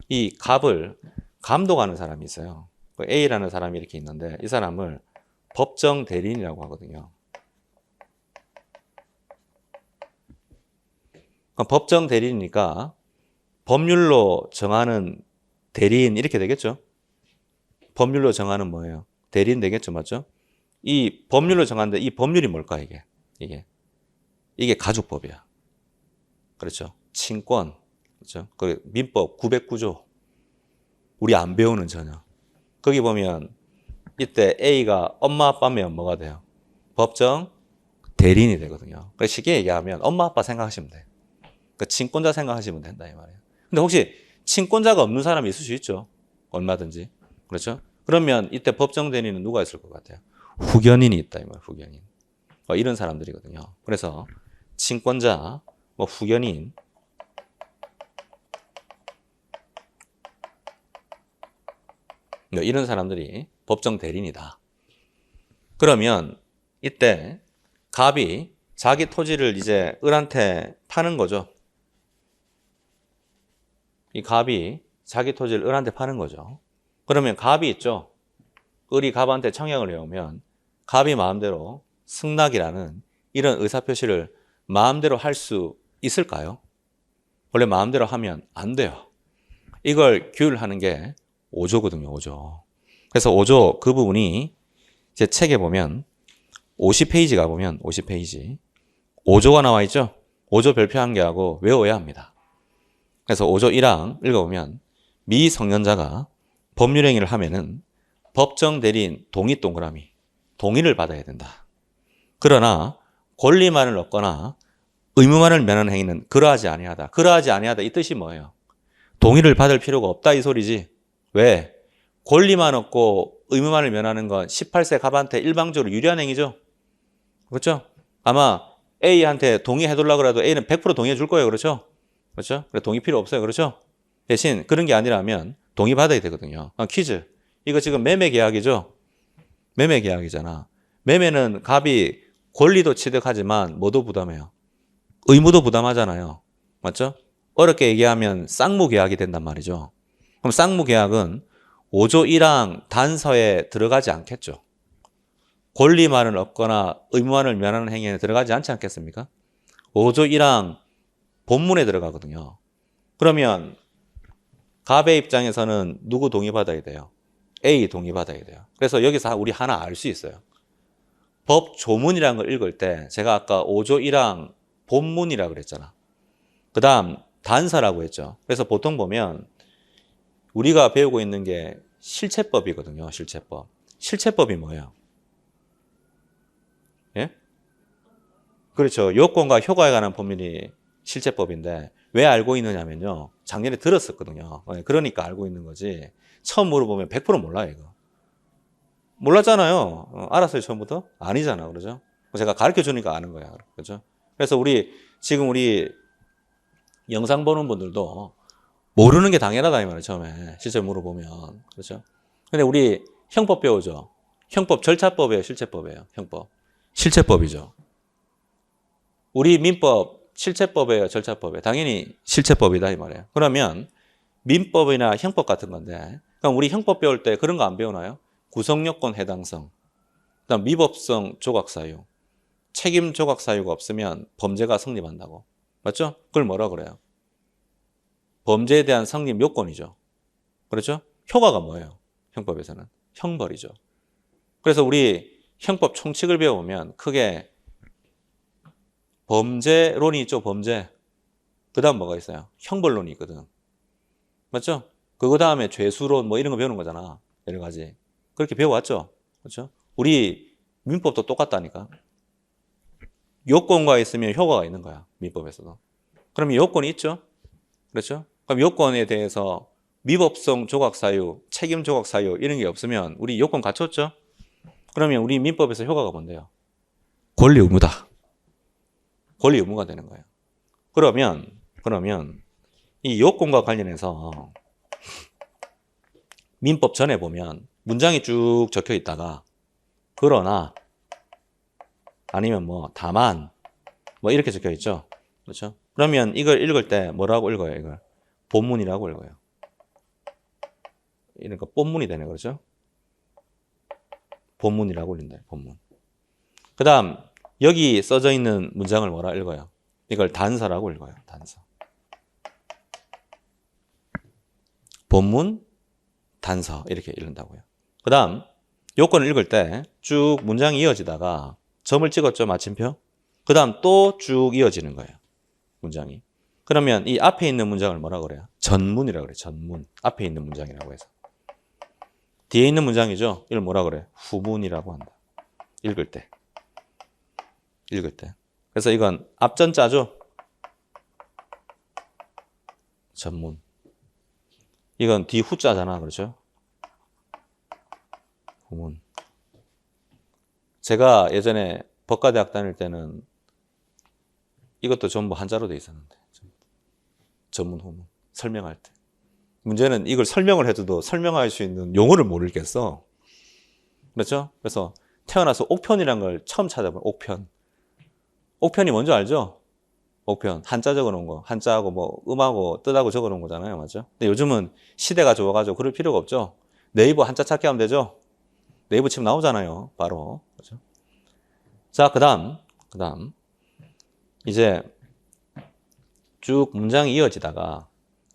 이 갑을 감독하는 사람이 있어요. A라는 사람이 이렇게 있는데 이 사람을 법정 대리인이라고 하거든요. 그럼 법정 대리인이니까 법률로 정하는 대리인 이렇게 되겠죠? 법률로 정하는 뭐예요? 대리인 되겠죠, 맞죠? 이 법률로 정하는데 이 법률이 뭘까 이게 가족법이야. 그렇죠? 친권, 그렇죠? 그 민법 909조 우리 안 배우는 전혀. 거기 보면 이때 A가 엄마 아빠면 뭐가 돼요? 법정 대리인이 되거든요. 그래서 쉽게 얘기하면 엄마 아빠 생각하시면 돼. 그 친권자 생각하시면 된다 이 말이에요. 근데 혹시 친권자가 없는 사람이 있을 수 있죠. 얼마든지. 그렇죠? 그러면 이때 법정 대리인은 누가 있을 것 같아요? 후견인이 있다 이 말이에요. 후견인. 이런 사람들이거든요. 그래서 친권자, 후견인, 이런 사람들이 법정 대리인이다. 그러면 이때 갑이 자기 토지를 이제 을한테 파는 거죠. 이 갑이 자기 토지를 을한테 파는 거죠. 그러면 갑이 있죠. 을이 갑한테 청약을 해오면 갑이 마음대로 승낙이라는 이런 의사표시를 마음대로 할 수 있을까요? 원래 마음대로 하면 안 돼요. 이걸 규율하는 게 5조거든요. 5조. 그래서 5조 그 부분이 제 책에 보면 50페이지 가보면 50페이지 5조가 나와 있죠. 5조 별표 한 개하고 외워야 합니다. 그래서 5조 1항 읽어보면 미성년자가 법률행위를 하면은 법정 대리인 동의 동그라미. 동의를 받아야 된다. 그러나 권리만을 얻거나 의무만을 면하는 행위는 그러하지 아니하다. 그러하지 아니하다 이 뜻이 뭐예요? 동의를 받을 필요가 없다 이 소리지. 왜? 권리만 얻고 의무만을 면하는 건 18세 갑한테 일방적으로 유리한 행위죠. 그렇죠? 아마 A한테 동의해달라고 해도 A는 100% 동의해 줄 거예요. 그렇죠? 그렇죠? 그래 동의 필요 없어요. 그렇죠? 대신 그런 게 아니라면 동의 받아야 되거든요. 퀴즈. 이거 지금 매매 계약이죠? 매매 계약이잖아. 매매는 갑이 권리도 취득하지만 뭐도 부담해요? 의무도 부담하잖아요. 맞죠? 어렵게 얘기하면 쌍무 계약이 된단 말이죠. 그럼 쌍무 계약은 5조 1항 단서에 들어가지 않겠죠. 권리만을 얻거나 의무만을 면하는 행위에 들어가지 않지 않겠습니까? 5조 1항 본문에 들어가거든요. 그러면 갑의 입장에서는 누구 동의받아야 돼요? A 동의받아야 돼요. 그래서 여기서 우리 하나 알 수 있어요. 법 조문이라는 걸 읽을 때 제가 아까 5조 1항 본문이라고 그랬잖아. 그 다음 단서라고 했죠. 그래서 보통 보면 우리가 배우고 있는 게 실체법이거든요. 실체법. 실체법이 뭐예요? 예? 그렇죠. 요건과 효과에 관한 법률이 실체법인데 왜 알고 있느냐면요. 작년에 들었었거든요. 그러니까 알고 있는 거지. 처음 물어보면 100% 몰라요, 이거. 몰랐잖아요. 알았어요, 처음부터? 아니잖아, 그러죠? 제가 가르쳐 주니까 아는 거야. 그렇죠? 그래서 지금 우리 영상 보는 분들도 모르는 게 당연하다, 이 말이에요, 처음에. 실제 물어보면. 그렇죠? 근데 우리 형법 배우죠? 형법 절차법이에요, 실체법이에요, 형법. 실체법이죠. 우리 민법 실체법이에요, 절차법이에요? 당연히 실체법이다, 이 말이에요. 그러면 민법이나 형법 같은 건데, 그럼 우리 형법 배울 때 그런 거 안 배우나요? 구성요건 해당성, 그다음 미법성 조각 사유, 책임 조각 사유가 없으면 범죄가 성립한다고. 맞죠? 그걸 뭐라 그래요? 범죄에 대한 성립 요건이죠. 그렇죠? 효과가 뭐예요? 형법에서는 형벌이죠. 그래서 우리 형법 총칙을 배우면 크게 범죄론이 있죠, 범죄. 그 다음 뭐가 있어요? 형벌론이 있거든. 맞죠? 그 다음에 죄수론 뭐 이런 거 배우는 거잖아. 여러 가지. 그렇게 배워왔죠? 그렇죠? 우리 민법도 똑같다니까. 요건과 있으면 효과가 있는 거야, 민법에서도. 그럼 요건이 있죠? 그렇죠? 그럼 요건에 대해서 미법성 조각 사유, 책임 조각 사유 이런 게 없으면 우리 요건 갖췄죠? 그러면 우리 민법에서 효과가 뭔데요? 권리 의무다. 권리 의무가 되는 거예요. 그러면 이 요건과 관련해서 민법 전에 보면 문장이 쭉 적혀 있다가 그러나 아니면 뭐 다만 뭐 이렇게 적혀 있죠. 그렇죠? 그러면 이걸 읽을 때 뭐라고 읽어요? 이걸 본문이라고 읽어요. 그러니까 본문이 되네, 그렇죠? 본문이라고 읽는다. 본문. 그다음 여기 써져 있는 문장을 뭐라 읽어요? 이걸 단서라고 읽어요. 단서. 본문, 단서 이렇게 읽는다고요. 그다음 요건을 읽을 때 쭉 문장이 이어지다가 점을 찍었죠, 마침표. 그다음 또 쭉 이어지는 거예요, 문장이. 그러면 이 앞에 있는 문장을 뭐라 그래요? 전문이라고 그래요. 전문. 앞에 있는 문장이라고 해서. 뒤에 있는 문장이죠. 이걸 뭐라 그래? 후문이라고 한다. 읽을 때. 그래서 이건 앞전자죠. 전문. 이건 뒤 후자잖아. 그렇죠? 후문. 제가 예전에 법과대학 다닐 때는 이것도 전부 한자로 돼 있었는데. 전문, 후문. 설명할 때. 문제는 이걸 설명을 해도 설명할 수 있는 용어를 모르겠어. 그렇죠? 그래서 태어나서 옥편이라는 걸 처음 찾아본 옥편. 옥편이 뭔지 알죠? 옥편. 한자 적어 놓은 거. 한자하고 뭐 음하고 뜻하고 적어 놓은 거잖아요. 맞죠? 근데 요즘은 시대가 좋아가지고 그럴 필요가 없죠. 네이버 한자 찾기 하면 되죠? 네이버 치면 나오잖아요. 바로. 그렇죠? 자, 그 다음. 이제 쭉 문장이 이어지다가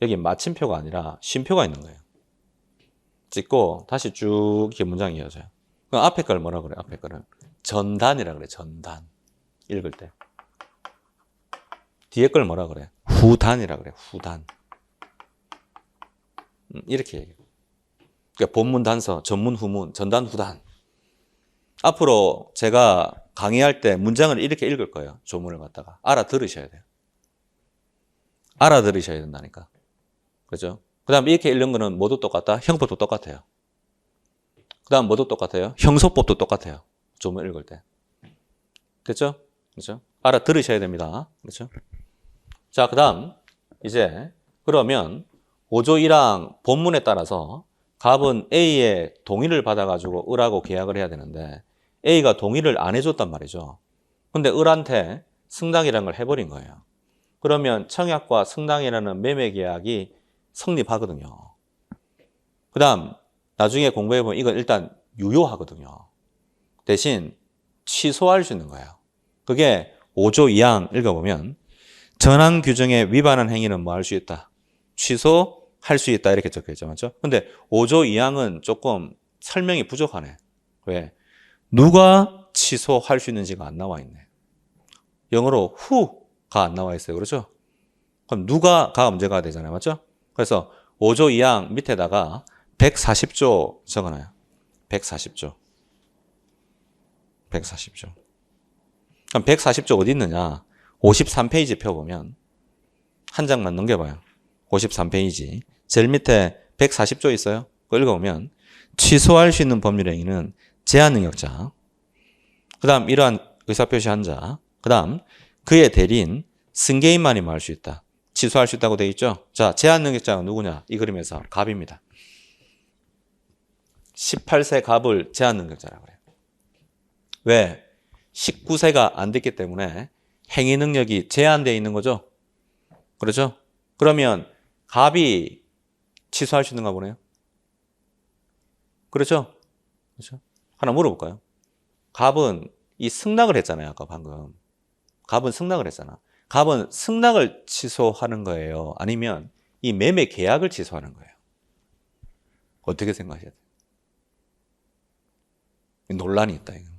여기 마침표가 아니라 쉼표가 있는 거예요. 찍고 다시 쭉 이렇게 문장이 이어져요. 그럼 앞에 걸 뭐라 그래요? 앞에 거를 전단이라 그래. 전단. 읽을 때. 뒤에 걸 뭐라 그래? 후단이라 그래. 후단. 이렇게 얘기해요. 그러니까 본문 단서, 전문 후문, 전단 후단. 앞으로 제가 강의할 때 문장을 이렇게 읽을 거예요. 조문을 갖다가. 알아들으셔야 돼요. 알아들으셔야 된다니까. 그죠? 그 다음 이렇게 읽는 거는 모두 똑같다? 형법도 똑같아요. 그 다음 뭐도 똑같아요? 형소법도 똑같아요. 조문 읽을 때. 됐죠? 그죠? 알아들으셔야 됩니다. 그렇죠? 자, 그 다음 이제 그러면 5조 1항 본문에 따라서 갑은 A의 동의를 받아가지고 을하고 계약을 해야 되는데 A가 동의를 안 해줬단 말이죠. 근데 을한테 승낙이라는 걸 해버린 거예요. 그러면 청약과 승낙이라는 매매 계약이 성립하거든요. 그 다음 나중에 공부해보면 이건 일단 유효하거든요. 대신 취소할 수 있는 거예요. 그게 5조 2항 읽어보면 전항 규정에 위반한 행위는 뭐 할 수 있다? 취소할 수 있다 이렇게 적혀있죠. 맞죠? 근데 5조 2항은 조금 설명이 부족하네. 왜? 누가 취소할 수 있는지가 안 나와 있네. 영어로 who가 안 나와 있어요. 그렇죠? 그럼 누가가 문제가 되잖아요. 맞죠? 그래서 5조 2항 밑에다가 140조 적어놔요. 140조. 140조. 그럼 140조 어디 있느냐? 53페이지 펴보면 한 장만 넘겨봐요. 53페이지. 제일 밑에 140조 있어요. 그거 읽어보면 취소할 수 있는 법률 행위는 제한 능력자. 그 다음 이러한 의사표시한 자. 그 다음 그의 대리인 승계인만이 뭐 할 수 있다. 취소할 수 있다고 되어 있죠. 자, 제한 능력자가 누구냐? 이 그림에서 갑입니다. 18세 갑을 제한 능력자라고 해요. 왜? 19세가 안 됐기 때문에 행위 능력이 제한되어 있는 거죠. 그렇죠? 그러면 갑이 취소할 수 있는가 보네요. 그렇죠? 그렇죠? 하나 물어볼까요? 갑은 이 승낙을 했잖아요. 아까 방금. 갑은 승낙을 했잖아. 갑은 승낙을 취소하는 거예요. 아니면 이 매매 계약을 취소하는 거예요. 어떻게 생각하셔야 돼요? 논란이 있다. 이거.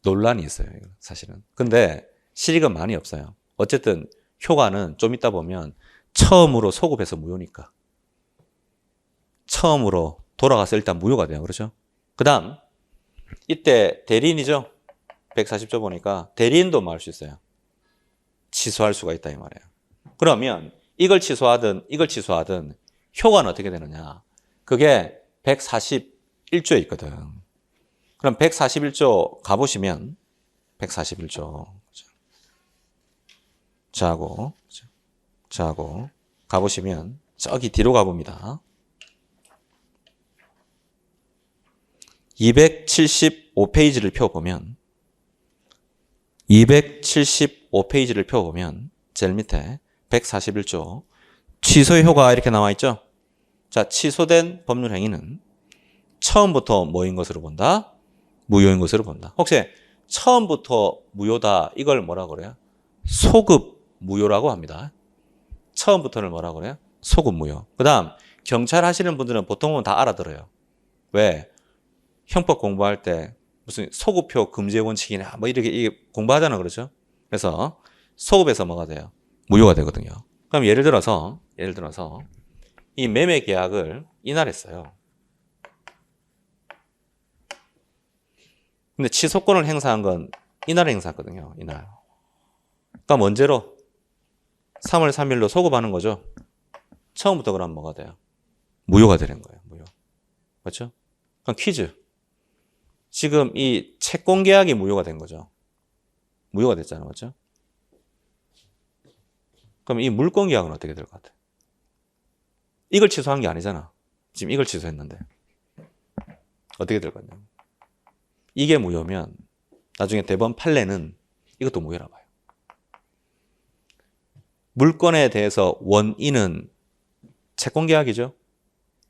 논란이 있어요. 이거 사실은. 근데 실익은 많이 없어요. 어쨌든 효과는 좀 이따 보면 처음으로 소급해서 무효니까. 처음으로 돌아가서 일단 무효가 돼요. 그렇죠? 그 다음 이때 대리인이죠. 140조 보니까 대리인도 뭐 할 수 있어요. 취소할 수가 있다 이 말이에요. 그러면 이걸 취소하든 효과는 어떻게 되느냐. 그게 141조에 있거든. 그럼 141조 가보시면 141조 자고 가보시면 저기 뒤로 가봅니다. 275페이지를 펴보면 275페이지를 펴보면 제일 밑에 141조 취소의 효과 이렇게 나와 있죠. 자, 취소된 법률 행위는 처음부터 뭐인 것으로 본다? 무효인 것으로 본다. 혹시 처음부터 무효다 이걸 뭐라고 그래요? 소급 무효라고 합니다. 처음부터는 뭐라고 그래요? 소급 무효. 그 다음 경찰 하시는 분들은 보통은 다 알아들어요. 왜? 형법 공부할 때 무슨 소급표 금지의 원칙이나 뭐 이렇게 공부하잖아. 그렇죠? 그래서 소급에서 뭐가 돼요? 무효가 되거든요. 그럼 예를 들어서 이 매매 계약을 인하했어요. 근데 취소권을 행사한 건 이날 행사거든요. 이날. 그럼 언제로? 3월 3일로 소급하는 거죠. 처음부터 그럼 뭐가 돼요? 무효가 되는 거예요. 무효. 그렇죠? 그럼 퀴즈. 지금 이 채권 계약이 무효가 된 거죠. 무효가 됐잖아요. 맞죠? 그럼 이 물권 계약은 어떻게 될 것 같아요? 이걸 취소한 게 아니잖아. 지금 이걸 취소했는데. 어떻게 될 거냐? 이게 무효면 나중에 대법원 판례는 이것도 무효라 봐요. 물권에 대해서 원인은 채권 계약이죠.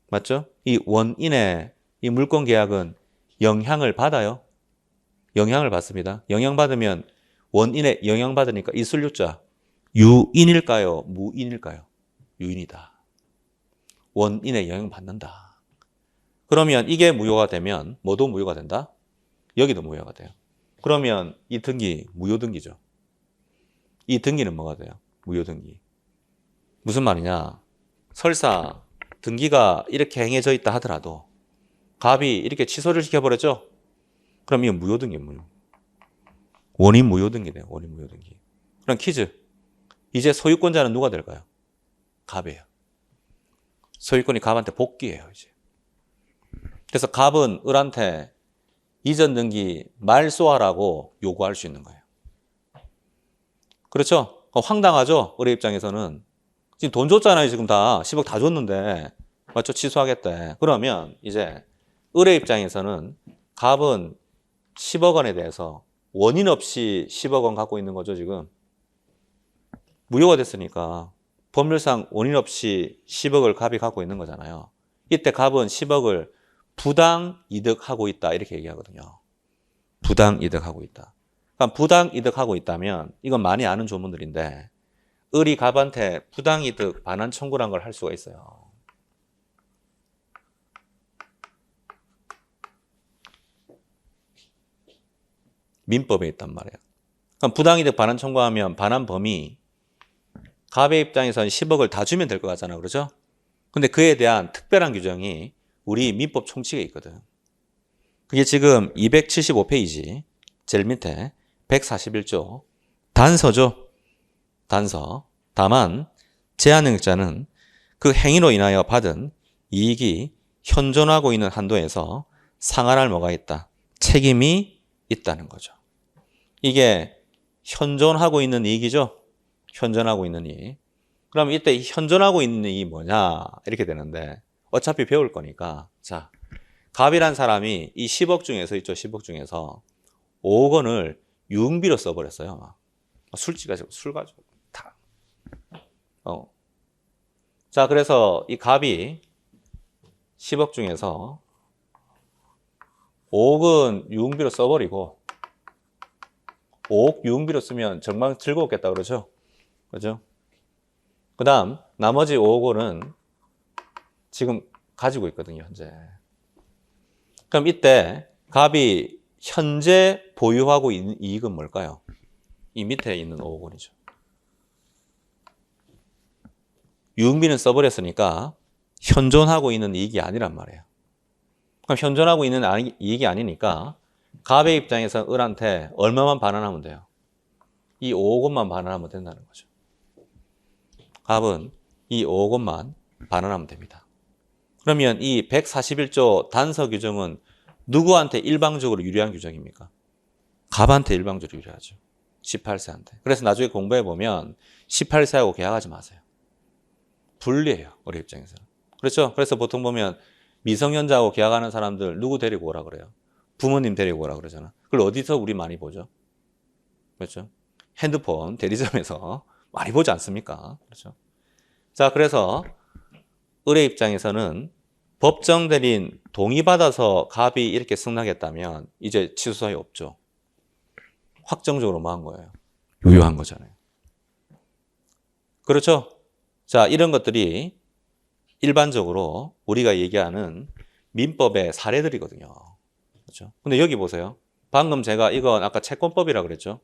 맞죠? 이 원인의 이 물권 계약은 영향을 받아요. 영향을 받습니다. 영향받으면 원인에 영향받으니까 이술유자 유인일까요? 무인일까요? 유인이다. 원인에 영향받는다. 그러면 이게 무효가 되면 뭐도 무효가 된다? 여기도 무효가 돼요. 그러면 이 등기 무효등기죠. 이 등기는 뭐가 돼요? 무효등기. 무슨 말이냐? 설사 등기가 이렇게 행해져 있다 하더라도 갑이 이렇게 취소를 시켜버렸죠? 그럼 이건 무효등기, 무효. 원인 무효등기네요. 원인 무효등기. 그럼 퀴즈. 이제 소유권자는 누가 될까요? 갑이에요. 소유권이 갑한테 복귀해요, 이제. 그래서 갑은 을한테 이전 등기 말소하라고 요구할 수 있는 거예요. 그렇죠? 황당하죠? 을의 입장에서는. 지금 돈 줬잖아요, 지금 다. 10억 다 줬는데. 맞죠? 취소하겠대. 그러면 이제 을의 입장에서는 갑은 10억 원에 대해서 원인 없이 10억 원 갖고 있는 거죠, 지금. 무효가 됐으니까 법률상 원인 없이 10억을 갑이 갖고 있는 거잖아요. 이때 갑은 10억을 부당 이득하고 있다 이렇게 얘기하거든요. 부당 이득하고 있다. 그러니까 부당 이득하고 있다면 이건 많이 아는 조문들인데 을이 갑한테 부당 이득 반환 청구란 걸 할 수가 있어요. 민법에 있단 말이에요. 그럼 부당 이득 반환 청구하면 반환 범위 갑의 입장에서는 10억을 다 주면 될 것 같잖아. 그렇죠? 근데 그에 대한 특별한 규정이 우리 민법 총칙에 있거든. 그게 지금 275페이지 제일 밑에 141조 단서죠. 단서. 다만 제한능력자는 그 행위로 인하여 받은 이익이 현존하고 있는 한도에서 상환할 뭐가 있다. 책임이 있다는 거죠. 이게 현존하고 있는 이익이죠. 현존하고 있는 이익. 그럼 이때 현존하고 있는 이익이 뭐냐 이렇게 되는데 어차피 배울 거니까 자 갑이란 사람이 이 10억 중에서 있죠. 10억 중에서 5억 원을 유흥비로 써버렸어요. 술집 가지고 술 가지고 다. 자 그래서 이 갑이 10억 중에서 5억은 유흥비로 써버리고 5억 유흥비로 쓰면 정말 즐거웠겠다 그러죠. 그죠? 그 다음 나머지 5억 원은 지금 가지고 있거든요. 현재. 그럼 이때 갑이 현재 보유하고 있는 이익은 뭘까요? 이 밑에 있는 5억 원이죠. 유흥비는 써버렸으니까 현존하고 있는 이익이 아니란 말이에요. 그럼 현존하고 있는 이익이 아니니까 갑의 입장에서 을한테 얼마만 반환하면 돼요? 이 5억 원만 반환하면 된다는 거죠. 갑은 이 5억 원만 반환하면 됩니다. 그러면 이 141조 단서 규정은 누구한테 일방적으로 유리한 규정입니까? 갑한테 일방적으로 유리하죠. 18세한테. 그래서 나중에 공부해 보면 18세하고 계약하지 마세요. 불리해요. 우리 입장에서는. 그렇죠? 그래서 보통 보면 미성년자하고 계약하는 사람들 누구 데리고 오라 그래요? 부모님 데리고 오라 그러잖아. 그걸 어디서 우리 많이 보죠? 그렇죠? 핸드폰 대리점에서 많이 보지 않습니까? 그렇죠? 자, 그래서 을의 입장에서는 법정 대리인 동의받아서 갑이 이렇게 승낙했다면 이제 취소 사유 없죠. 확정적으로 뭐 한 거예요? 유효한 거잖아요. 그렇죠? 자, 이런 것들이 일반적으로 우리가 얘기하는 민법의 사례들이거든요. 그렇죠? 근데 여기 보세요. 방금 제가 이건 아까 채권법이라고 그랬죠.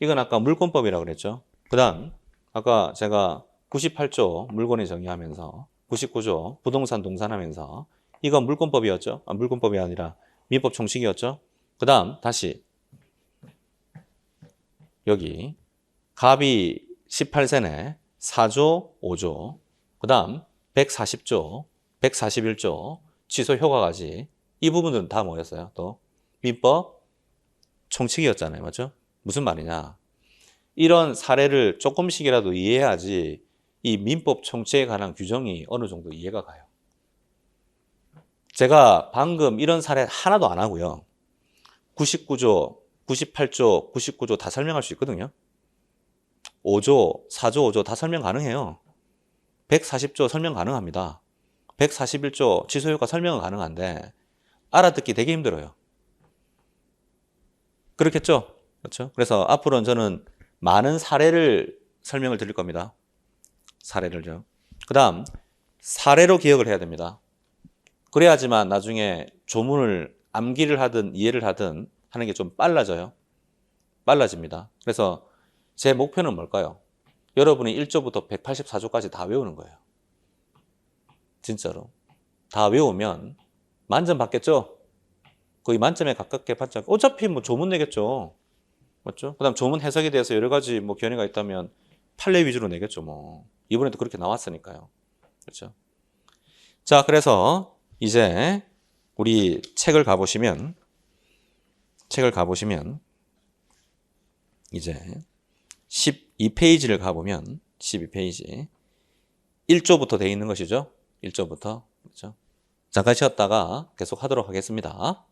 이건 아까 물권법이라고 그랬죠. 그 다음 아까 제가 98조 물권의 정의하면서 99조 부동산 동산하면서 이건 물권법이었죠. 물권법이 아니라 민법 총칙이었죠. 그 다음 다시 여기 갑이 18세네 4조 5조 그 다음 140조 141조 취소 효과까지 이 부분들은 다 뭐였어요? 또 민법 총칙이었잖아요. 맞죠? 무슨 말이냐? 이런 사례를 조금씩이라도 이해해야지 이 민법 총칙에 관한 규정이 어느 정도 이해가 가요. 제가 방금 이런 사례 하나도 안 하고요. 99조, 98조, 99조 다 설명할 수 있거든요. 5조, 4조, 5조 다 설명 가능해요. 140조 설명 가능합니다. 141조 취소효과 설명은 가능한데 알아듣기 되게 힘들어요. 그렇겠죠? 그렇죠? 그래서 앞으로는 저는 많은 사례를 설명을 드릴 겁니다. 사례를요. 그 다음 사례로 기억을 해야 됩니다. 그래야지만 나중에 조문을 암기를 하든 이해를 하든 하는 게 좀 빨라져요. 빨라집니다. 그래서 제 목표는 뭘까요? 여러분이 1조부터 184조까지 다 외우는 거예요. 진짜로. 다 외우면 만점 받겠죠? 거의 만점에 가깝게 받지 않고 어차피 뭐 조문 내겠죠. 맞죠? 그다음 조문 해석에 대해서 여러 가지 뭐 견해가 있다면 판례 위주로 내겠죠. 뭐 이번에도 그렇게 나왔으니까요. 그렇죠? 자, 그래서 이제 우리 책을 가보시면 이제 12페이지를 가보면 12페이지 1조부터 되어 있는 것이죠. 1조부터. 그렇죠? 잠깐 쉬었다가 계속 하도록 하겠습니다.